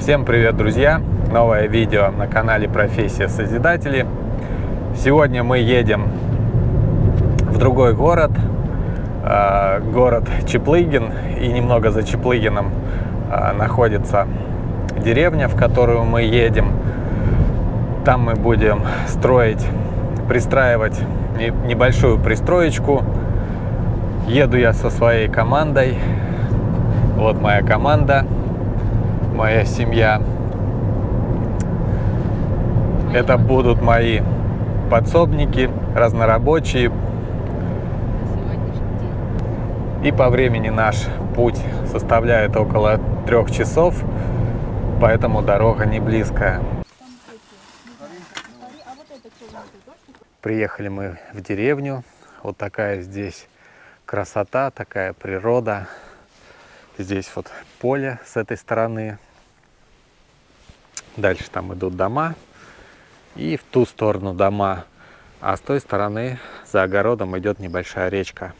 Всем привет, друзья! Новое видео на канале Профессия Созидатели. Сегодня мы едем в другой город, город Чаплыгин, и немного за Чаплыгином находится деревня, в которую мы едем. Там мы будем пристраивать небольшую пристроечку. Еду я со своей командой. Вот моя команда, моя семья. Это будут мои подсобники, разнорабочие. И по времени наш путь составляет около 3 часов, поэтому дорога не близкая. Приехали мы в деревню. Вот такая здесь красота, такая природа. Здесь вот поле с этой стороны. Дальше там идут дома. И в ту сторону дома. А с той стороны за огородом идет небольшая речка.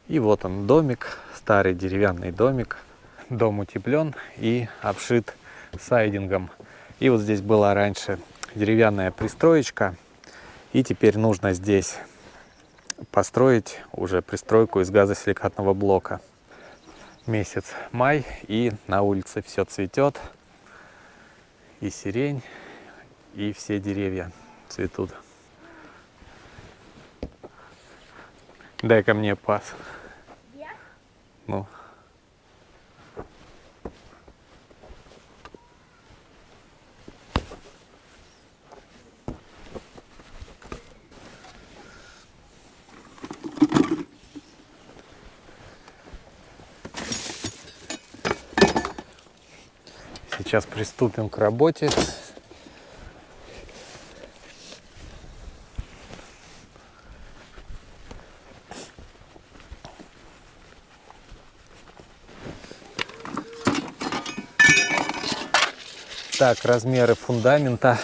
И вот он домик, старый деревянный домик. Дом утеплен и обшит сайдингом. И вот здесь была раньше деревянная пристроечка. И теперь нужно здесь построить уже пристройку из газосиликатного блока. Месяц май, и на улице все цветет. И сирень, и все деревья цветут. Дай-ка мне пас. Ну. Сейчас приступим к работе. Так, размеры фундамента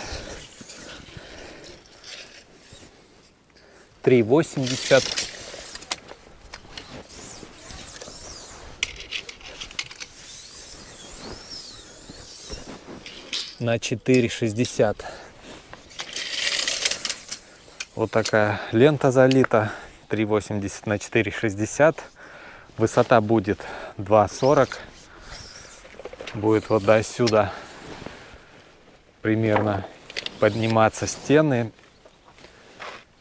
3,80 на 4,60. Вот такая лента залита 3,80 на 4,60. Высота будет 2,40. Будет вот до сюда примерно подниматься стены.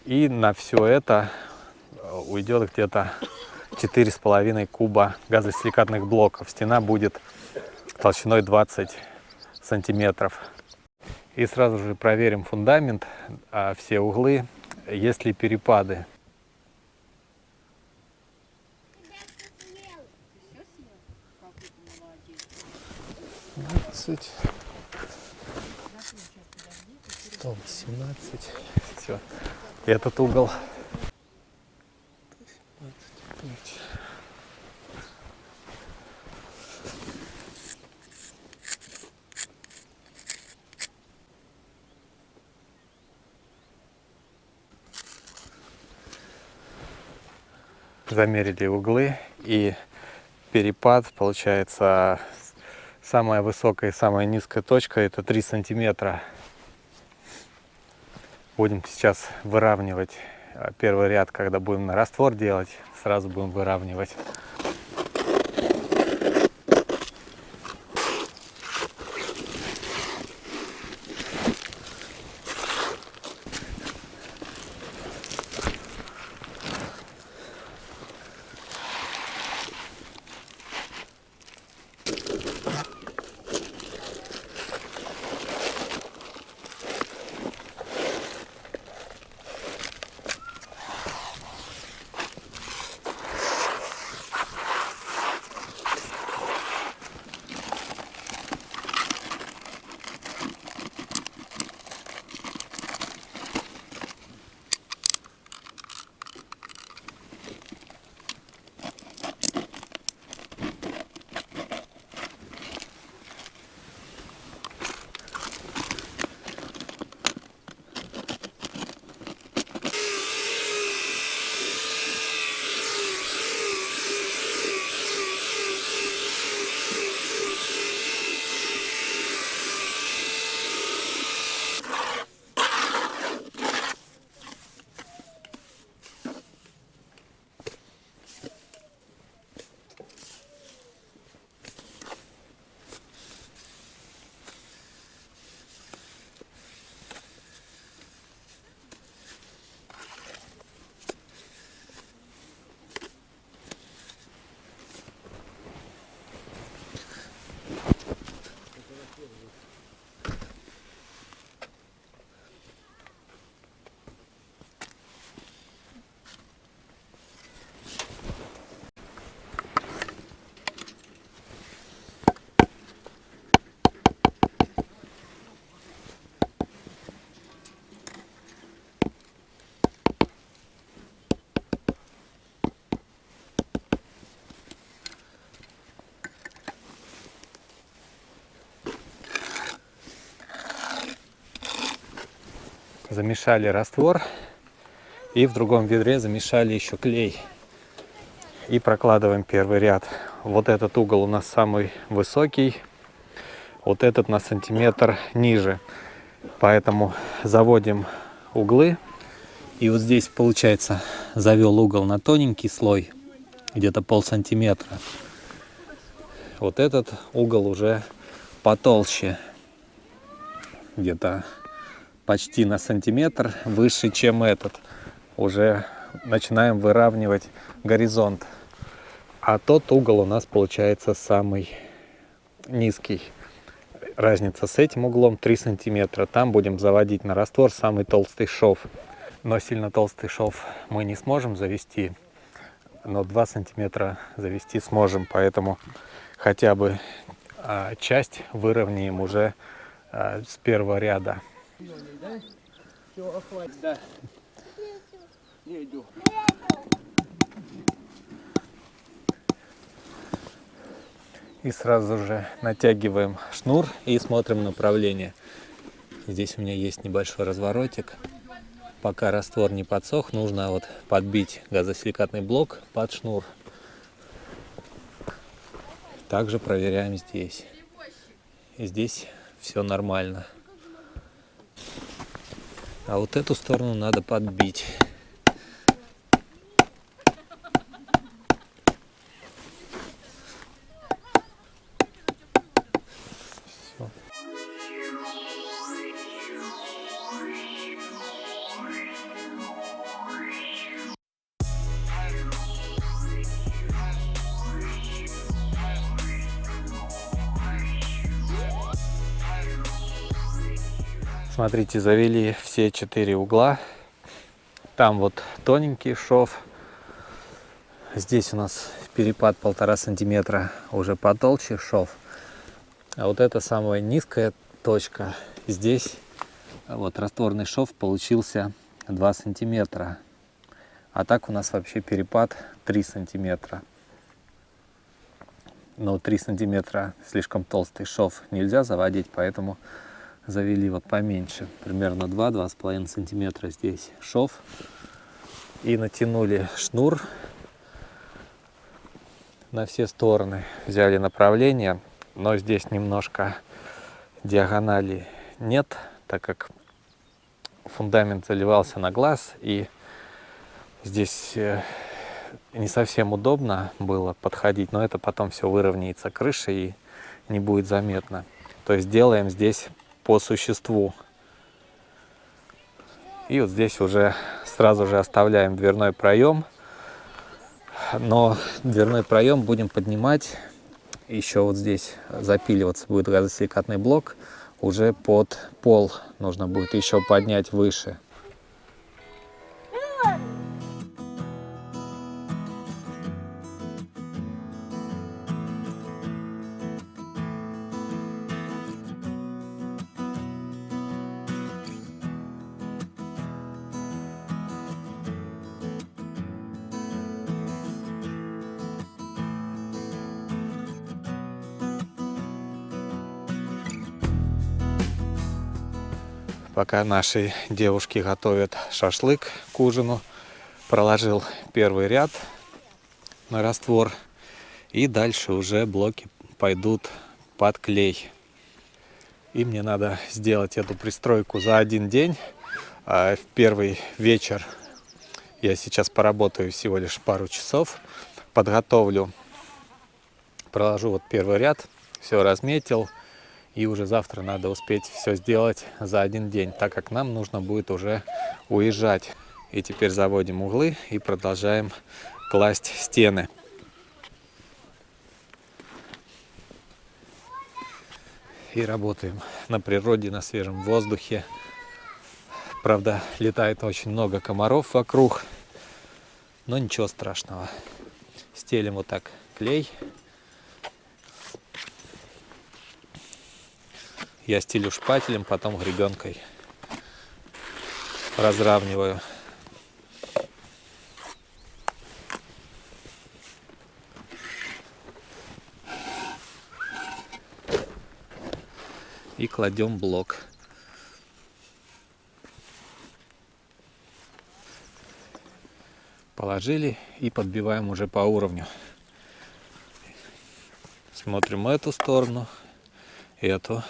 И на все это уйдет где-то 4,5 куба газосиликатных блоков. Стена будет толщиной 20 сантиметров. И сразу же проверим фундамент, все углы, есть ли перепады. Все. 118. Все. Этот угол. Замерили углы, и перепад получается, самая высокая и самая низкая точка — это 3 сантиметра. Будем сейчас выравнивать первый ряд, когда будем на раствор делать, сразу будем выравнивать. замешали раствор и в другом ведре замешали еще клей. И прокладываем первый ряд. Вот этот угол у нас самый высокий, вот этот на сантиметр ниже. Поэтому заводим углы. И вот здесь, получается, завел угол на тоненький слой, где-то полсантиметра. Вот этот угол уже потолще, где-то почти на сантиметр выше, чем этот. Уже начинаем выравнивать горизонт. А тот угол у нас получается самый низкий. Разница с этим углом 3 сантиметра. Там будем заводить на раствор самый толстый шов. Но сильно толстый шов мы не сможем завести, но 2 сантиметра завести сможем. Поэтому хотя бы часть выровняем уже с первого ряда. И сразу же натягиваем шнур и смотрим направление. Здесь у меня есть небольшой разворотик. Пока раствор не подсох, нужно вот подбить газосиликатный блок под шнур. Также проверяем здесь. И здесь все нормально. А вот эту сторону надо подбить. Смотрите, завели все 4 угла. Там вот тоненький шов. Здесь у нас перепад 1,5 сантиметра, уже потолще шов. А вот это самая низкая точка. Здесь вот растворный шов получился 2 сантиметра. А так у нас вообще перепад 3 сантиметра. Но 3 сантиметра слишком толстый шов нельзя заводить, поэтому завели вот поменьше, примерно 2-2,5 сантиметра здесь шов. И натянули шнур на все стороны. Взяли направление, но здесь немножко диагонали нет, так как фундамент заливался на глаз, и здесь не совсем удобно было подходить, но это потом все выровняется крышей и не будет заметно. То есть делаем здесь по существу. И вот здесь уже сразу же оставляем дверной проем. Но дверной проем будем поднимать. Еще вот здесь запиливаться будет газосиликатный блок. Уже под пол нужно будет еще поднять выше. Пока наши девушки готовят шашлык к ужину, проложил первый ряд на раствор, и дальше уже блоки пойдут под клей. И мне надо сделать эту пристройку за один день. В первый вечер я сейчас поработаю всего лишь пару часов, подготовлю, проложу вот первый ряд, все разметил. И уже завтра надо успеть все сделать за один день, так как нам нужно будет уже уезжать. И теперь заводим углы и продолжаем класть стены. И работаем на природе, на свежем воздухе. Правда, летает очень много комаров вокруг, но ничего страшного. Стелим вот так клей. Я стелю шпателем, потом гребенкой разравниваю. И кладем блок. положили и подбиваем уже по уровню. Смотрим эту сторону, эту.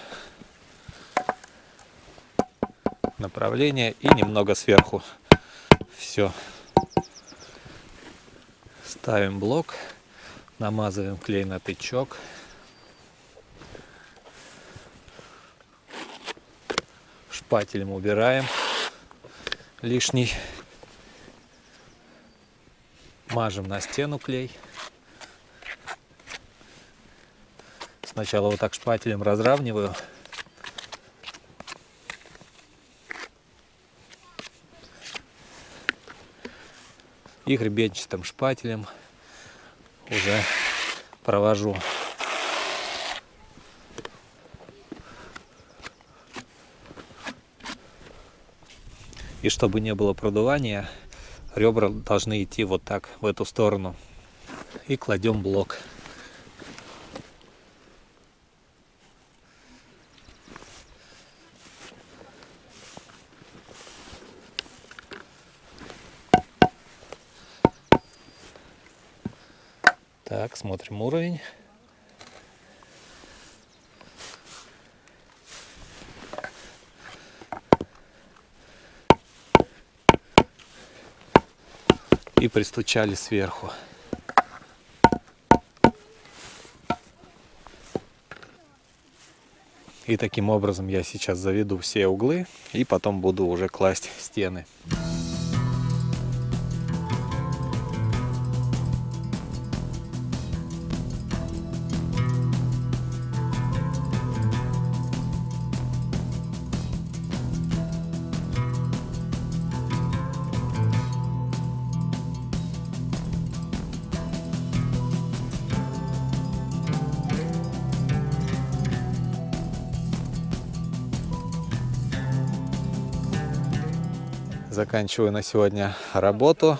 Направление и немного сверху. Все. Ставим блок, намазываем клей на тычок. Шпателем убираем лишний. Мажем на стену клей. Сначала вот так шпателем разравниваю. И гребенчатым шпателем уже провожу. И чтобы не было продувания, ребра должны идти вот так, в эту сторону. И кладем блок. Так, смотрим уровень. И пристучали сверху. И таким образом я сейчас заведу все углы и потом буду уже класть стены. Заканчиваю на сегодня работу.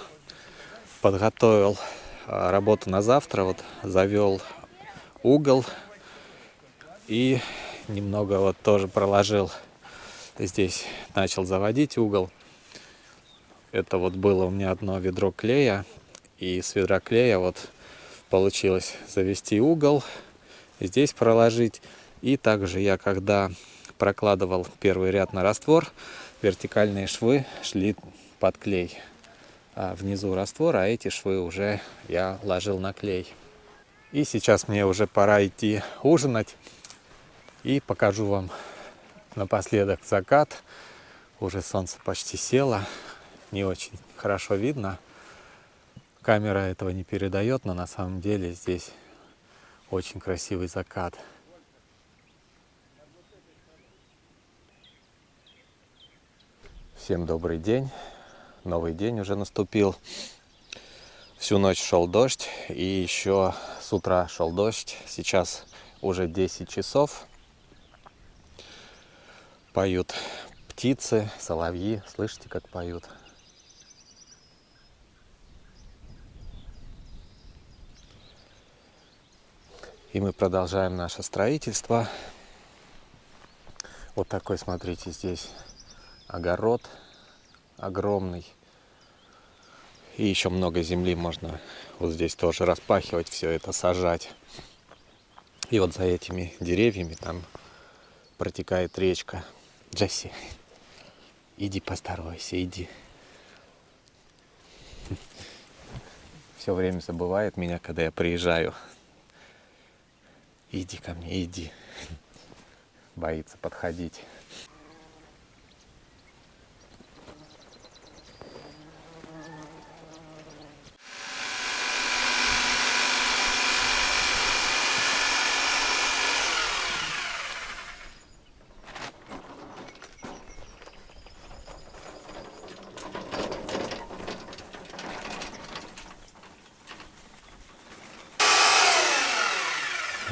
Подготовил работу на завтра. Вот завел угол и немного вот тоже проложил. Здесь начал заводить угол. Это вот было у меня одно ведро клея. И с ведра клея вот получилось завести угол, здесь проложить. И также я, когда прокладывал первый ряд на раствор, вертикальные швы шли под клей. А внизу раствор, а эти швы уже я ложил на клей. И сейчас мне уже пора идти ужинать. И покажу вам напоследок закат. Уже солнце почти село. Не очень хорошо видно. Камера этого не передает, но на самом деле здесь очень красивый закат. Всем добрый день. Новый день уже наступил. Всю ночь шел дождь, и еще с утра шел дождь. Сейчас уже 10 часов. Поют птицы, соловьи. Слышите, как поют? И мы продолжаем наше строительство. Вот такой, смотрите, здесь огород огромный. И еще много земли можно вот здесь тоже распахивать, все это сажать. И вот за этими деревьями там протекает речка. Джесси, иди поздоровайся, иди. Все время забывает меня, когда я приезжаю. Иди ко мне, иди. Боится подходить.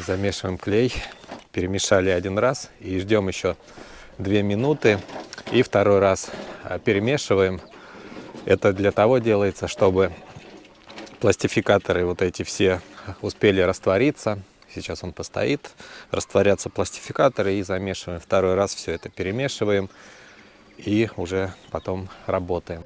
Замешиваем клей, перемешали один раз и ждем еще 2 минуты и второй раз перемешиваем. Это для того делается, чтобы пластификаторы вот эти все успели раствориться. Сейчас он постоит, растворятся пластификаторы, и замешиваем второй раз, все это перемешиваем и уже потом работаем.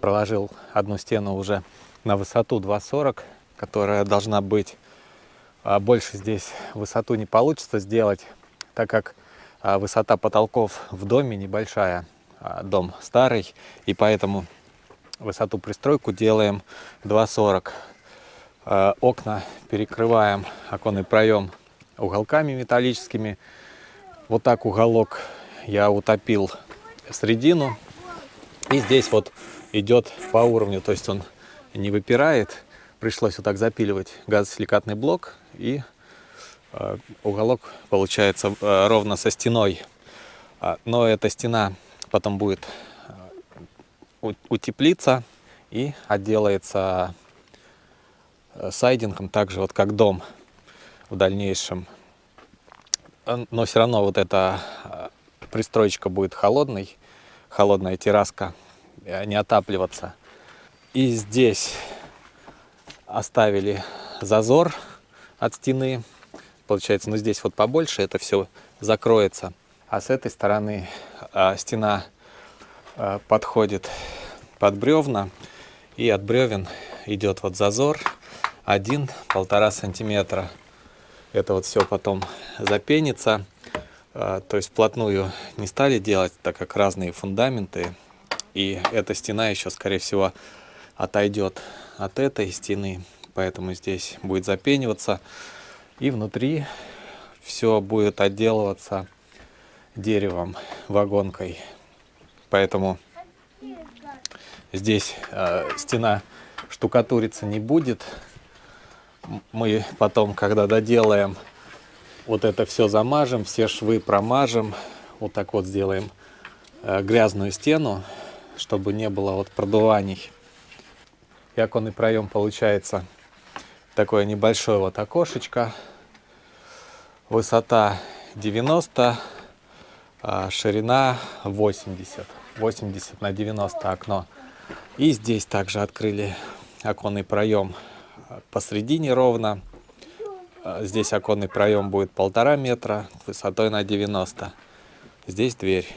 проложил одну стену уже на высоту 2,40, которая должна быть. Больше здесь высоту не получится сделать, так как высота потолков в доме небольшая, дом старый, и поэтому высоту пристройку делаем 2,40. Окна перекрываем, оконный проем, уголками металлическими. Вот так уголок я утопил в середину. И здесь вот идет по уровню, то есть он не выпирает. Пришлось вот так запиливать газосиликатный блок, и уголок получается ровно со стеной. Но эта стена потом будет утеплиться и отделается сайдингом, так же вот как дом в дальнейшем. Но все равно вот эта пристроечка будет холодной, холодная терраска, не отапливаться. И здесь оставили зазор от стены. Получается, ну здесь вот побольше, это все закроется. А с этой стороны стена подходит под бревна. И от бревен идет вот зазор 1-1,5 сантиметра. Это вот все потом запенится. То есть вплотную не стали делать, так как разные фундаменты. И эта стена еще, скорее всего, отойдет от этой стены. Поэтому здесь будет запениваться. И внутри все будет отделываться деревом, вагонкой. Поэтому здесь стена штукатуриться не будет. Мы потом, когда доделаем, вот это все замажем, все швы промажем. Вот так вот сделаем грязную стену, чтобы не было вот продуваний. И оконный проем получается такое небольшое вот окошечко. Высота 90, ширина 80. 80 на 90 окно. И здесь также открыли оконный проем посредине ровно. Здесь оконный проем будет 1,5 метра высотой на 90. Здесь дверь.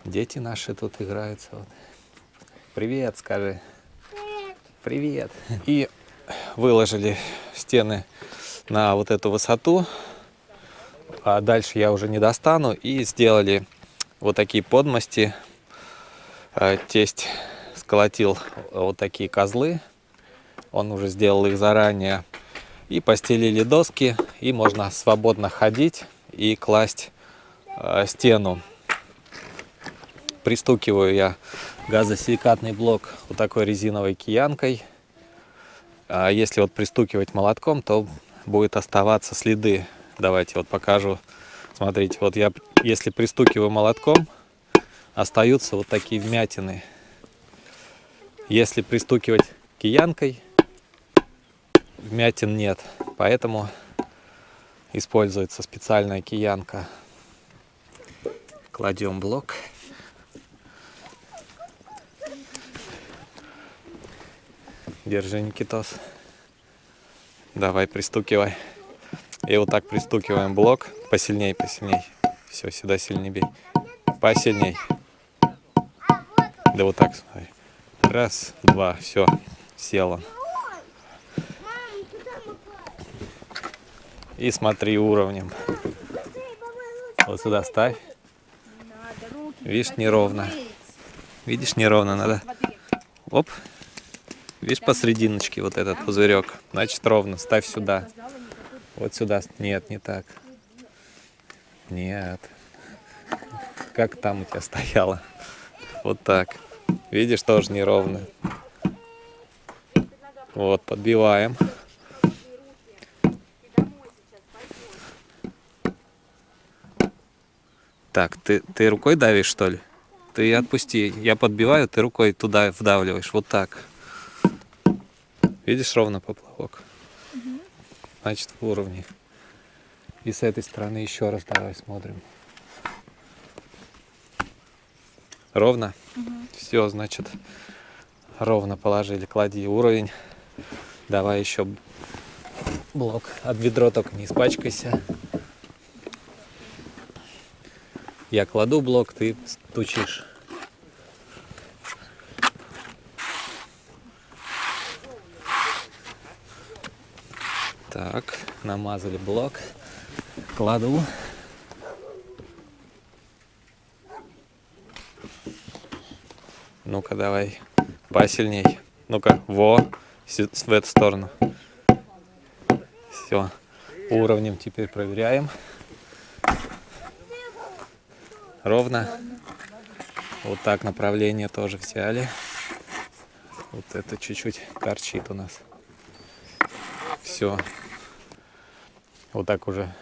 Дети наши тут играются. Вот. Привет, скажи. Привет. И выложили стены на вот эту высоту. А дальше я уже не достану. И сделали вот такие подмости. Тесть сколотил вот такие козлы. Он уже сделал их заранее. И постелили доски. И можно свободно ходить и класть стену. Пристукиваю я газосиликатный блок вот такой резиновой киянкой. А если вот пристукивать молотком, то будет оставаться следы. Давайте вот покажу. Смотрите, вот я если пристукиваю молотком, остаются вот такие вмятины. Если пристукивать киянкой, вмятин нет. Поэтому используется специальная киянка. Кладем блок. Держи, Никитос. Давай, пристукивай. И вот так пристукиваем блок. Посильней, посильней. Все, сюда сильнее бей. Посильней. Да вот так, смотри. Раз, два, все, сел он. И смотри уровнем. Вот сюда ставь. Видишь, неровно. Видишь, неровно надо. Оп. Видишь, посрединочке вот этот пузырек. Значит, ровно. Ставь сюда. Вот сюда. Нет, не так. Нет. Как там у тебя стояло? Вот так. Видишь, тоже неровно. Вот, подбиваем. Так, ты рукой давишь, что ли? Ты отпусти. Я подбиваю, ты рукой туда вдавливаешь. Вот так. Видишь, ровно поплавок? Значит, в уровне. И с этой стороны еще раз давай смотрим. Ровно? Все, значит, ровно положили. Клади уровень. Давай еще блок. Об ведро только не испачкайся. Я кладу блок, ты стучишь. Так, намазали блок. Кладу. Ну-ка, давай. Посильней. Ну-ка, в эту сторону. Все. Уровнем теперь проверяем. Ровно. Вот так направление тоже взяли. Вот это чуть-чуть торчит у нас. Все. Вот так уже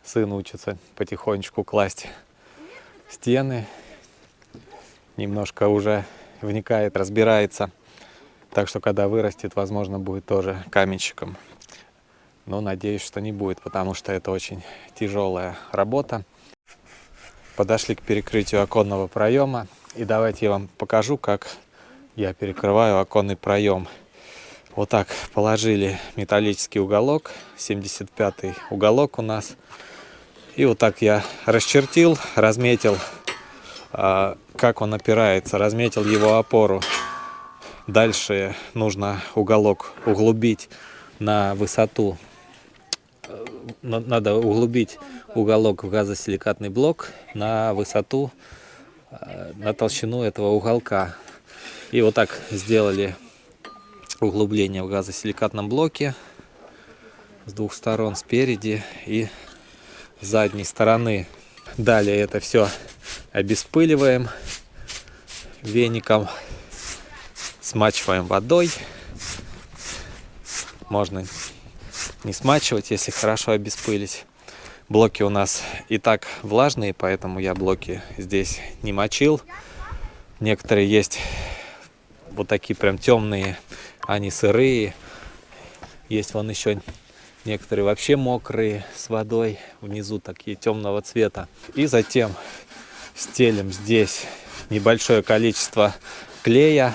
сын учится потихонечку класть стены. Немножко уже вникает, разбирается. Так что, когда вырастет, возможно, будет тоже каменщиком. Но надеюсь, что не будет, потому что это очень тяжелая работа. Подошли к перекрытию оконного проема. И давайте я вам покажу, как я перекрываю оконный проем. Вот так положили металлический уголок, 75-й уголок у нас. И вот так я расчертил, разметил, как он опирается, разметил его опору. Дальше нужно уголок углубить на высоту. Надо углубить уголок в газосиликатный блок на высоту, на толщину этого уголка. И вот так сделали углубление в газосиликатном блоке с двух сторон, спереди и с задней стороны. Далее это все обеспыливаем веником, смачиваем водой. Можно не смачивать, если хорошо обеспылить. Блоки у нас и так влажные, поэтому я блоки здесь не мочил. Некоторые есть вот такие прям темные, они сырые. Есть вон еще некоторые вообще мокрые с водой, внизу такие темного цвета. И затем стелим здесь небольшое количество клея.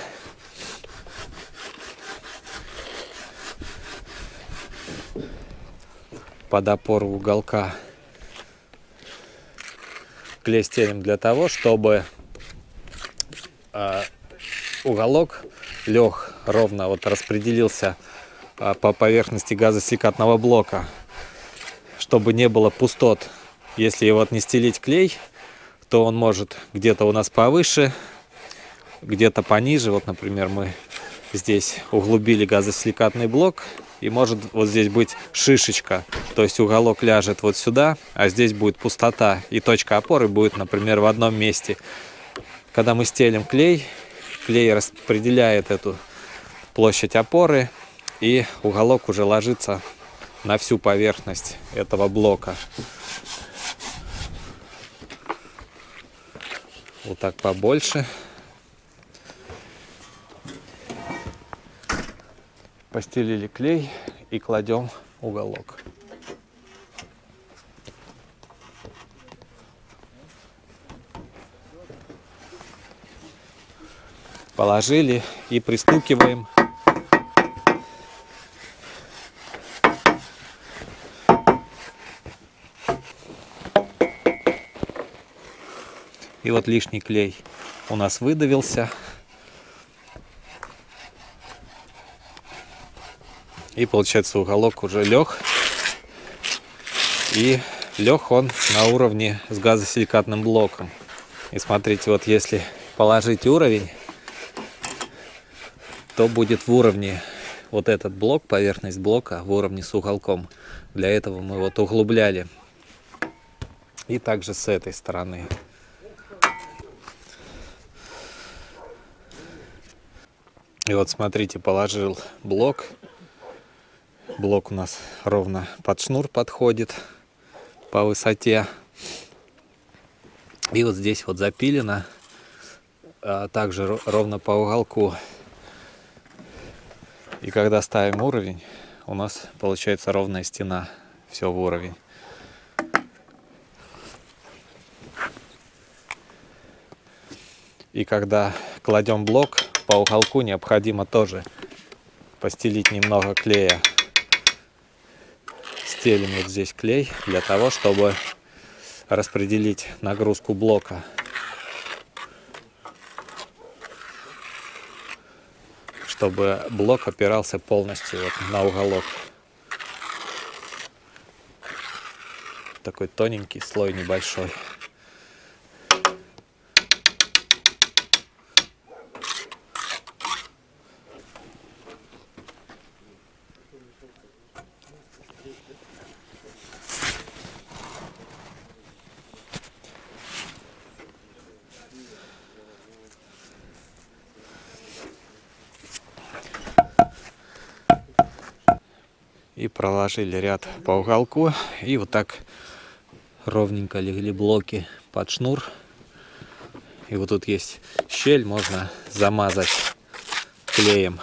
Под опору уголка. Клей стелим для того, чтобы уголок лег ровно, вот распределился по поверхности газосиликатного блока, чтобы не было пустот. Если его не стелить клей, то он может где-то у нас повыше, где-то пониже. Вот, например, мы здесь углубили газосиликатный блок, и может вот здесь быть шишечка, то есть уголок ляжет вот сюда, а здесь будет пустота, и точка опоры будет, например, в одном месте. Когда мы стелим клей, клей распределяет эту площадь опоры, и уголок уже ложится на всю поверхность этого блока. Вот так побольше. Постелили клей и кладем уголок. Положили и пристукиваем. И вот лишний клей у нас выдавился. И получается уголок уже лег. И лег он на уровне с газосиликатным блоком. И смотрите, вот если положить уровень, то будет в уровне вот этот блок, поверхность блока в уровне с уголком. Для этого мы вот углубляли. И также с этой стороны. И вот смотрите, положил блок. Блок у нас ровно под шнур подходит по высоте. И вот здесь вот запилено, также ровно по уголку. И когда ставим уровень, у нас получается ровная стена. Все в уровень. И когда кладем блок, по уголку необходимо тоже постелить немного клея. Стелим вот здесь клей для того, чтобы распределить нагрузку блока. Чтобы блок опирался полностью вот на уголок. такой тоненький слой небольшой. И проложили ряд по уголку. И вот так ровненько легли блоки под шнур. И вот тут есть щель, можно замазать клеем.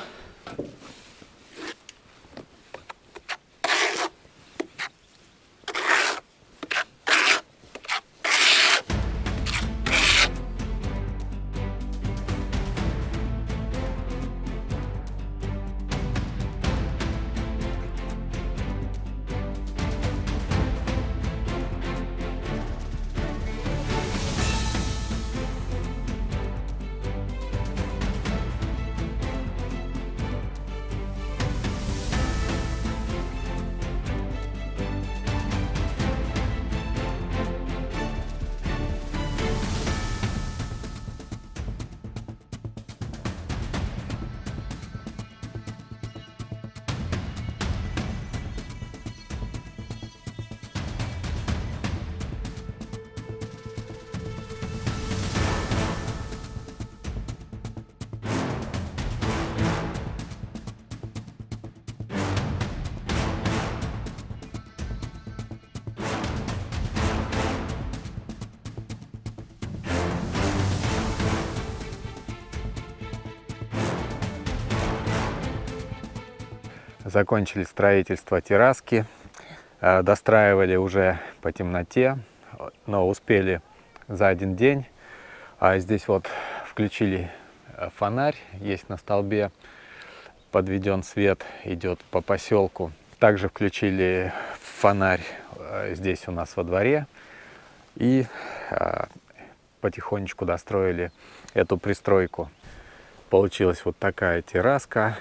Закончили строительство терраски, достраивали уже по темноте, но успели за один день. Здесь вот включили фонарь, есть на столбе, подведен свет, идет по поселку. Также включили фонарь здесь у нас во дворе и потихонечку достроили эту пристройку. Получилась вот такая терраска.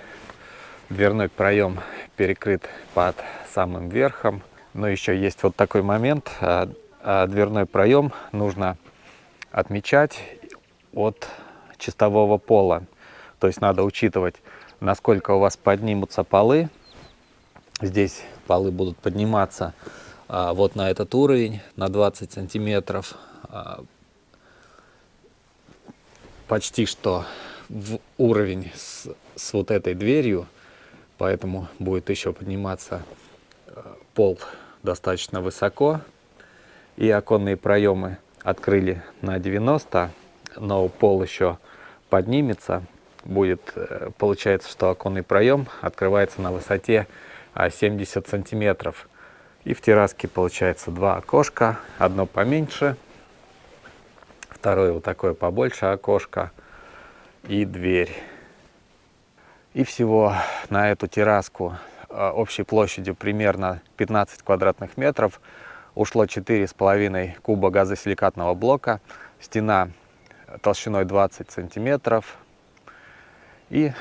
Дверной проем перекрыт под самым верхом. Но еще есть вот такой момент. Дверной проем нужно отмечать от чистового пола. То есть надо учитывать, насколько у вас поднимутся полы. Здесь полы будут подниматься вот на этот уровень, на 20 сантиметров. Почти что в уровень с вот этой дверью. Поэтому будет еще подниматься пол достаточно высоко. И оконные проемы открыли на 90, но пол еще поднимется. Получается, что оконный проем открывается на высоте 70 сантиметров. И в терраске получается два окошка. Одно поменьше, второе вот такое побольше окошко и дверь. И всего на эту терраску общей площадью примерно 15 квадратных метров ушло 4,5 куба газосиликатного блока, стена толщиной 20 сантиметров. И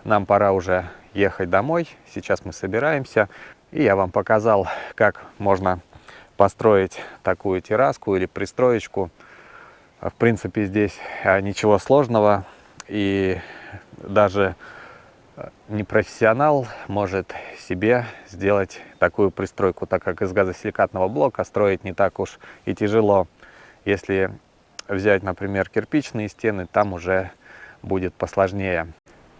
нам пора уже ехать домой. Сейчас мы собираемся. И я вам показал, как можно построить такую терраску или пристроечку. В принципе, здесь ничего сложного. И даже непрофессионал может себе сделать такую пристройку, так как из газосиликатного блока строить не так уж и тяжело. Если взять, например, кирпичные стены, там уже будет посложнее.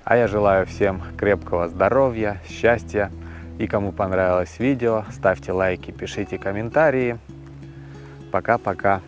А я желаю всем крепкого здоровья, счастья. И кому понравилось видео, ставьте лайки, пишите комментарии. Пока-пока.